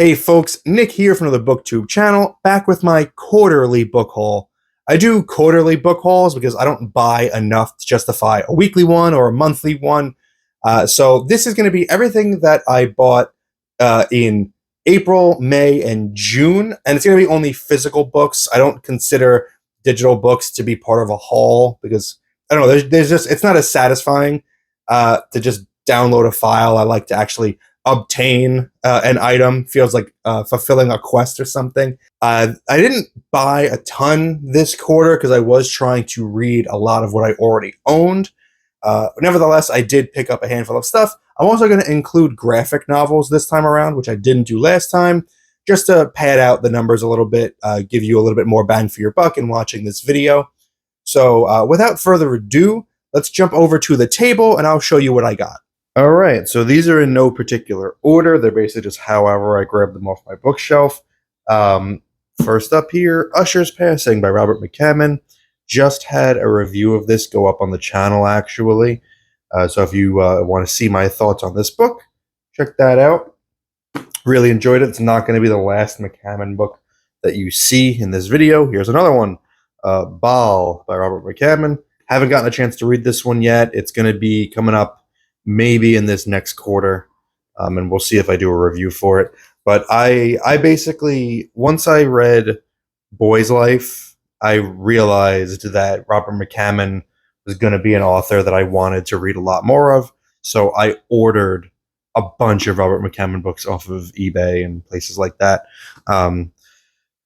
Hey folks, Nick here from another BookTube channel, back with my quarterly book haul. I do quarterly book hauls because I don't buy enough to justify a weekly one or a monthly one. So this is going to be everything that I bought in April, May, and June, and it's going to be only physical books. I don't consider digital books to be part of a haul because I don't know. There's just it's not as satisfying to just download a file. I like to actually obtain an item. Feels like fulfilling a quest or something. I didn't buy a ton this quarter because I was trying to read a lot of what I already owned. Nevertheless, I did pick up a handful of stuff. I'm also going to include graphic novels this time around, which I didn't do last time, just to pad out the numbers a little bit, give you a little bit more bang for your buck in watching this video. So without further ado, let's jump over to the table and I'll show you what I got. All right, so these are in no particular order. They're basically just however I grabbed them off my bookshelf. First up here, Usher's Passing by Robert McCammon. Just had a review of this go up on the channel, actually. So if you want to see my thoughts on this book, check that out. Really enjoyed it. It's not going to be the last McCammon book that you see in this video. Here's another one, Baal by Robert McCammon. Haven't gotten a chance to read this one yet. It's going to be coming up maybe in this next quarter, and we'll see if I do a review for it. But I basically, once I read Boy's Life, I realized that Robert McCammon was going to be an author that I wanted to read a lot more of. So I ordered a bunch of Robert McCammon books off of eBay and places like that.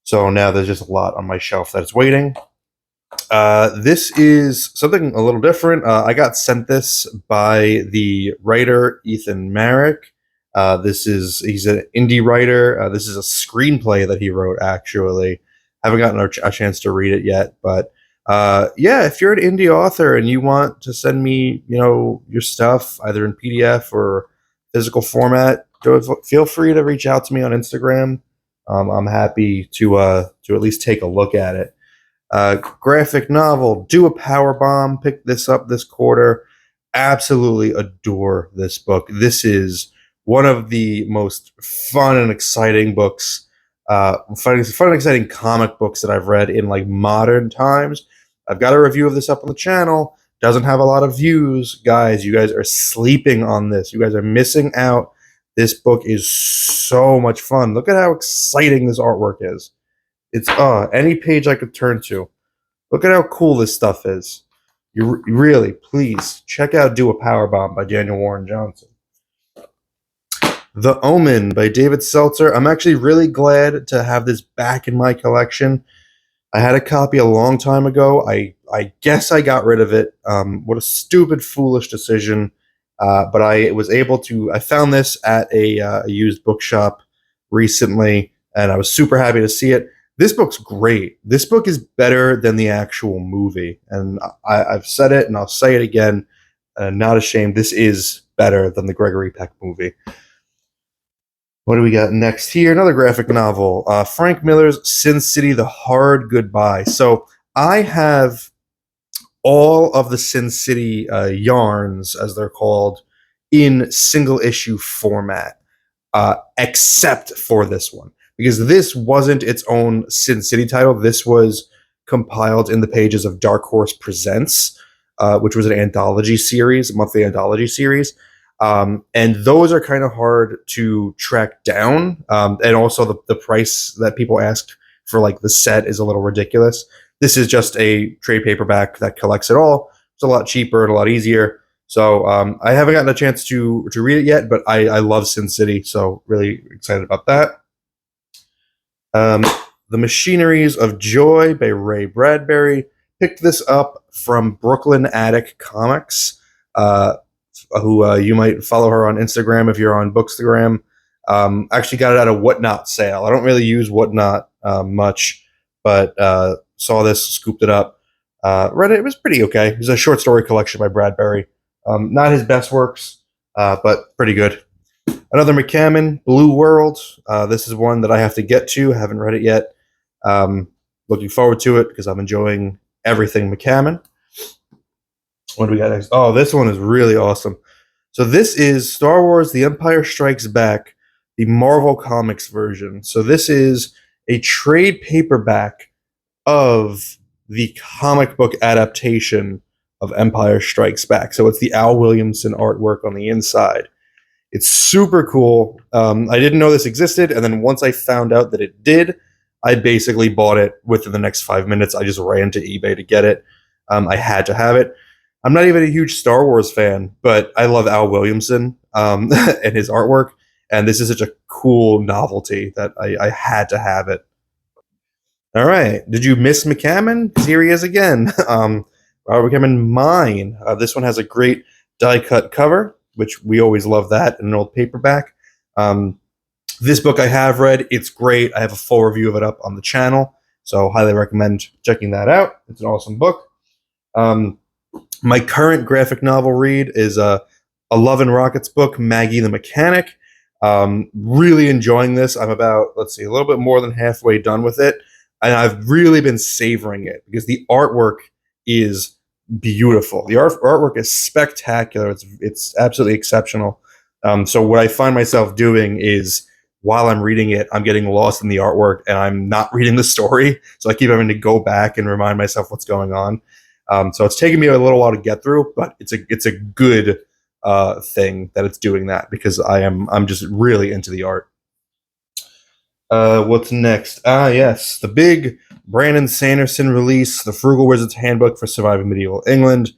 So now there's just a lot on my shelf that's waiting. This is something a little different. I got sent this by the writer Ethan Marek. He's an indie writer. This is a screenplay that he wrote, actually. Haven't gotten a chance to read it yet, but yeah, if you're an indie author and you want to send me, your stuff either in PDF or physical format, feel free to reach out to me on Instagram. I'm happy to at least take a look at it. Graphic novel, Do a Powerbomb. Picked this up this quarter. Absolutely adore this book. This is one of the most fun and exciting books, fun and exciting comic books that I've read in like modern times. I've got a review of this up on the channel. Doesn't have a lot of views. Guys, you guys are sleeping on this. You guys are missing out. This book is so much fun. Look at how exciting this artwork is. It's any page I could turn to. Look at how cool this stuff is. You really, please check out Do a Powerbomb by Daniel Warren Johnson. The Omen by David Seltzer. I'm actually really glad to have this back in my collection. I had a copy a long time ago. I guess I got rid of it. What a stupid, foolish decision. But I was able to. I found this at a used bookshop recently, and I was super happy to see it. This book's great. This book is better than the actual movie. And I've said it, and I'll say it again. Not ashamed. This is better than the Gregory Peck movie. What do we got next here? Another graphic novel. Frank Miller's Sin City, The Hard Goodbye. So I have all of the Sin City yarns, as they're called, in single issue format, except for this one. Because this wasn't its own Sin City title. This was compiled in the pages of Dark Horse Presents, which was an anthology series, a monthly anthology series. And those are kind of hard to track down. And also the price that people asked for like the set is a little ridiculous. This is just a trade paperback that collects it all. It's a lot cheaper and a lot easier. So I haven't gotten a chance to read it yet, but I love Sin City, so really excited about that. The Machineries of Joy by Ray Bradbury. Picked this up from Brooklyn Attic Comics, who you might follow her on Instagram if you're on Bookstagram. Actually got it at a Whatnot sale. I don't really use Whatnot much, but saw this, scooped it up. Read it. It was pretty okay. It was a short story collection by Bradbury. Not his best works, but pretty good. Another McCammon, Blue World. This is one that I have to get to. I haven't read it yet. Looking forward to it because I'm enjoying everything McCammon. What do we got next? Oh, this one is really awesome. So this is Star Wars The Empire Strikes Back the Marvel Comics version. So this is a trade paperback of the comic book adaptation of Empire Strikes Back. So it's the Al Williamson artwork on the inside. It's super cool. I didn't know this existed, and then once I found out that it did, I basically bought it within the next 5 minutes. I just ran to eBay to get it. I had to have it. I'm not even a huge Star Wars fan, but I love Al Williamson and his artwork, and this is such a cool novelty that I had to have it. All right. Did you miss McCammon? 'Cause here he is again. Robert McCammon, Mine. This one has a great die-cut cover, which we always love that in an old paperback. This book I have read. It's great. I have a full review of it up on the channel, so highly recommend checking that out. It's an awesome book. My current graphic novel read is a Love and Rockets book, Maggie the Mechanic. Really enjoying this. I'm about, a little bit more than halfway done with it. And I've really been savoring it because the artwork is beautiful. The artwork is spectacular. It's absolutely exceptional. So what I find myself doing is while I'm reading it, I'm getting lost in the artwork and I'm not reading the story. So I keep having to go back and remind myself what's going on. So it's taken me a little while to get through, but it's a good thing that it's doing that because I'm just really into the art. What's next? Yes, the big Brandon Sanderson release, The Frugal Wizard's Handbook for Surviving Medieval England.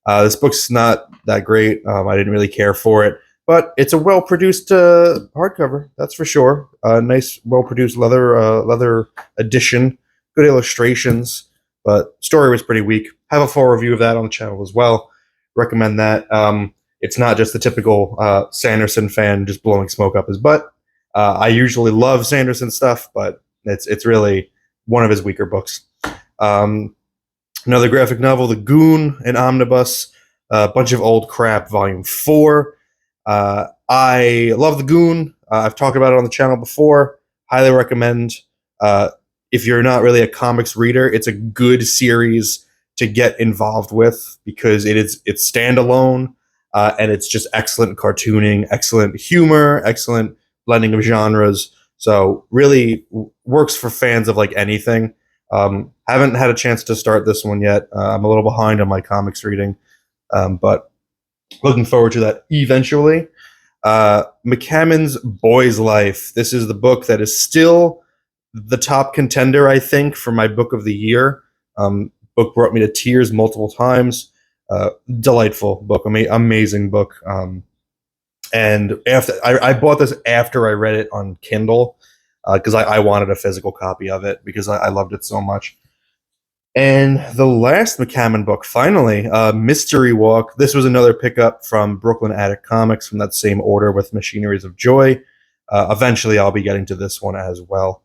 This book's not that great. I didn't really care for it, but it's a well-produced hardcover, that's for sure. Nice, well-produced leather edition, good illustrations, but story was pretty weak. Have a full review of that on the channel as well. Recommend that. It's not just the typical Sanderson fan just blowing smoke up his butt. I usually love Sanderson stuff, but it's really one of his weaker books. Another graphic novel, The Goon, an omnibus, a bunch of old crap, volume 4. I love The Goon. I've talked about it on the channel before. Highly recommend. If you're not really a comics reader, it's a good series to get involved with because it's standalone and it's just excellent cartooning, excellent humor, excellent blending of genres. So really works for fans of like anything. Haven't had a chance to start this one yet. I'm a little behind on my comics reading, but looking forward to that eventually. McCammon's Boy's Life. This is the book that is still the top contender, I think, for my book of the year. Book brought me to tears multiple times. Delightful book. Amazing book. And after I bought this after I read it on Kindle because I wanted a physical copy of it because I loved it so much. And the last McCammon book, finally, Mystery Walk. This was another pickup from Brooklyn Attic Comics from that same order with Machineries of Joy. Eventually, I'll be getting to this one as well.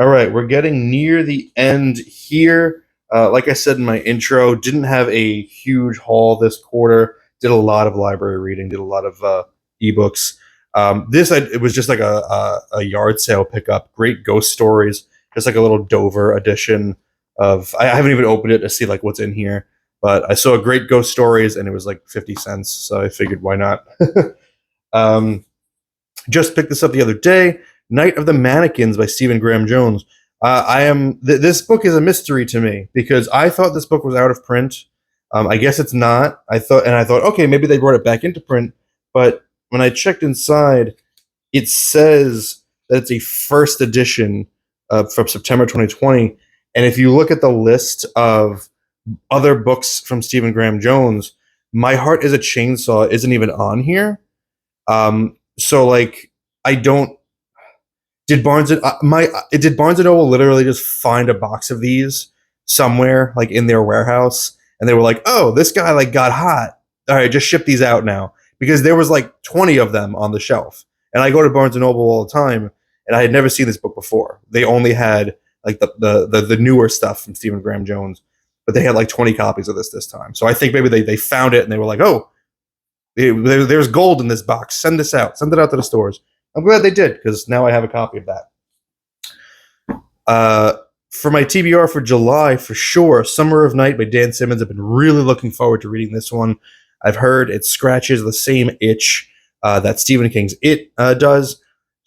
All right, we're getting near the end here. Like I said in my intro, didn't have a huge haul this quarter. Did a lot of library reading, did a lot of ebooks. It was just like a yard sale pickup. Great ghost stories, just like a little Dover edition of. I haven't even opened it to see like what's in here, but I saw great ghost stories and it was like 50 cents, so I figured why not. Just picked this up the other day. Night of the Mannequins by Stephen Graham Jones. This book is a mystery to me because I thought this book was out of print. I guess it's not. I thought, okay, maybe they brought it back into print. But when I checked inside, it says that it's a first edition from September 2020. And if you look at the list of other books from Stephen Graham Jones, My Heart is a Chainsaw isn't even on here. So like, I don't. Did Barnes and Noble literally just find a box of these somewhere like in their warehouse? And they were like, oh, this guy like got hot. All right, just ship these out now. Because there was like 20 of them on the shelf. And I go to Barnes & Noble all the time, and I had never seen this book before. They only had like the newer stuff from Stephen Graham Jones, but they had like 20 copies of this time. So I think maybe they found it and they were like, oh, there's gold in this box. Send this out. Send it out to the stores. I'm glad they did because now I have a copy of that. For my TBR for July, for sure, Summer of Night by Dan Simmons. I've been really looking forward to reading this one. I've heard it scratches the same itch that Stephen King's It does.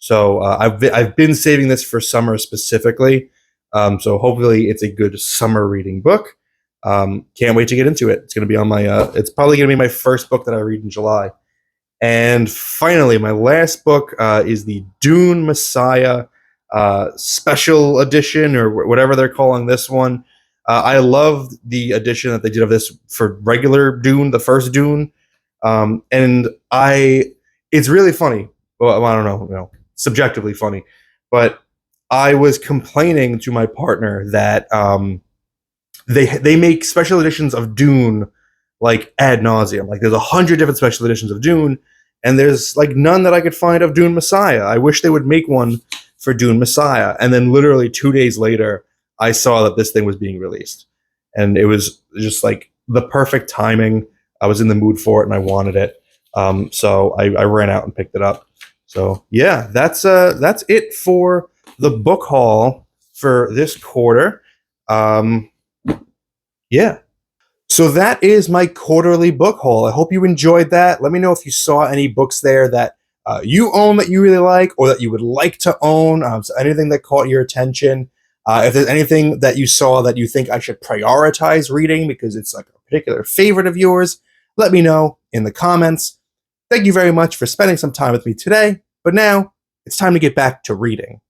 So I've been saving this for summer specifically. So hopefully it's a good summer reading book. Can't wait to get into it. It's going to be on my. It's probably going to be my first book that I read in July. And finally, my last book is the Dune Messiah special edition, or whatever they're calling this one. I loved the edition that they did of this for regular Dune, the first Dune, and it's really funny. Well, I don't know, subjectively funny, but I was complaining to my partner that they make special editions of Dune like ad nauseum. Like there's 100 different special editions of Dune, and there's like none that I could find of Dune Messiah. I wish they would make one for Dune Messiah. And then literally 2 days later, I saw that this thing was being released, and it was just like the perfect timing. I was in the mood for it, and I wanted it. So I ran out and picked it up. So yeah, that's it for the book haul for this quarter. Yeah. So that is my quarterly book haul. I hope you enjoyed that. Let me know if you saw any books there that you own that you really like, or that you would like to own. So anything that caught your attention. If there's anything that you saw that you think I should prioritize reading because it's like a particular favorite of yours, let me know in the comments. Thank you very much for spending some time with me today. But now it's time to get back to reading.